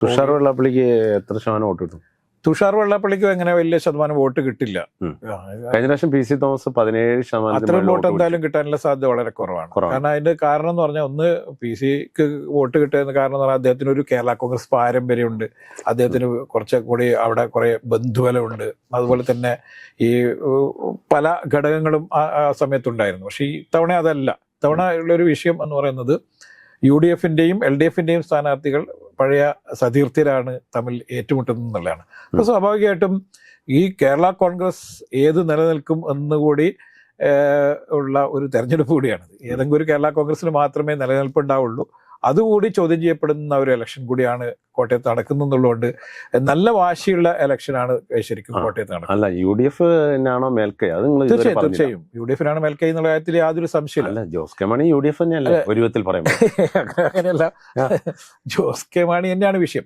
തുഷാർ വെള്ളാപ്പള്ളിക്ക് എത്ര ശതമാനം വോട്ട് കിട്ടും? തുഷാർ വെള്ളാപ്പള്ളിക്കും അങ്ങനെ വലിയ ശതമാനം വോട്ട് കിട്ടില്ല. കഴിഞ്ഞ പ്രാവശ്യം PC തോമസ് 17% അത്രയും വോട്ട് എന്തായാലും കിട്ടാനുള്ള സാധ്യത വളരെ കുറവാണ്. കാരണം അതിന്റെ കാരണം എന്ന് പറഞ്ഞാൽ, ഒന്ന് PC-ക്ക് വോട്ട് കിട്ടുന്ന കാരണം എന്ന് പറഞ്ഞാൽ അദ്ദേഹത്തിന് ഒരു കേരള കോൺഗ്രസ് പാരമ്പര്യമുണ്ട്, അദ്ദേഹത്തിന് കുറച്ചുകൂടി അവിടെ കുറെ ബന്ധുബലമുണ്ട്, അതുപോലെ തന്നെ ഈ പല ഘടകങ്ങളും ആ സമയത്തുണ്ടായിരുന്നു. പക്ഷെ ഈ തവണ അതല്ല. ഇത്തവണ ഉള്ളൊരു വിഷയം എന്ന് പറയുന്നത് UDF-ന്റെയും LDF-ന്റെയും സ്ഥാനാർത്ഥികൾ പഴയ സതീർത്ഥ്യരാണ് തമ്മിൽ ഏറ്റുമുട്ടുന്നത് എന്നുള്ളതാണ്. അപ്പോൾ സ്വാഭാവികമായിട്ടും ഈ കേരള കോൺഗ്രസ് ഏത് നിലനിൽക്കും എന്നുകൂടി ഉള്ള ഒരു തെരഞ്ഞെടുപ്പ് കൂടിയാണ്. ഏതെങ്കിലും ഒരു കേരള കോൺഗ്രസിന് മാത്രമേ നിലനിൽപ്പ് ഉണ്ടാവുള്ളൂ. അതുകൂടി ചോദ്യം ചെയ്യപ്പെടുന്ന ഒരു ഇലക്ഷൻ കൂടിയാണ് കോട്ടയത്ത് നടക്കുന്നുള്ളതുകൊണ്ട് നല്ല വാശിയുള്ള ഇലക്ഷനാണ് ശരിക്കും കോട്ടയത്ത് നടക്കുന്നത്. അല്ല, UDF ആണോ മേൽക്കൈ? അത് തീർച്ചയായും UDF-നാണ് മേൽക്കൈ എന്നുള്ള കാര്യത്തിൽ യാതൊരു സംശയമില്ല. ജോസ് കെ മാണി UDF തന്നെയല്ലേ ഒരു വിധത്തിൽ പറയുമ്പോൾ? അങ്ങനെയല്ല, ജോസ് കെ മാണി തന്നെയാണ് വിഷയം.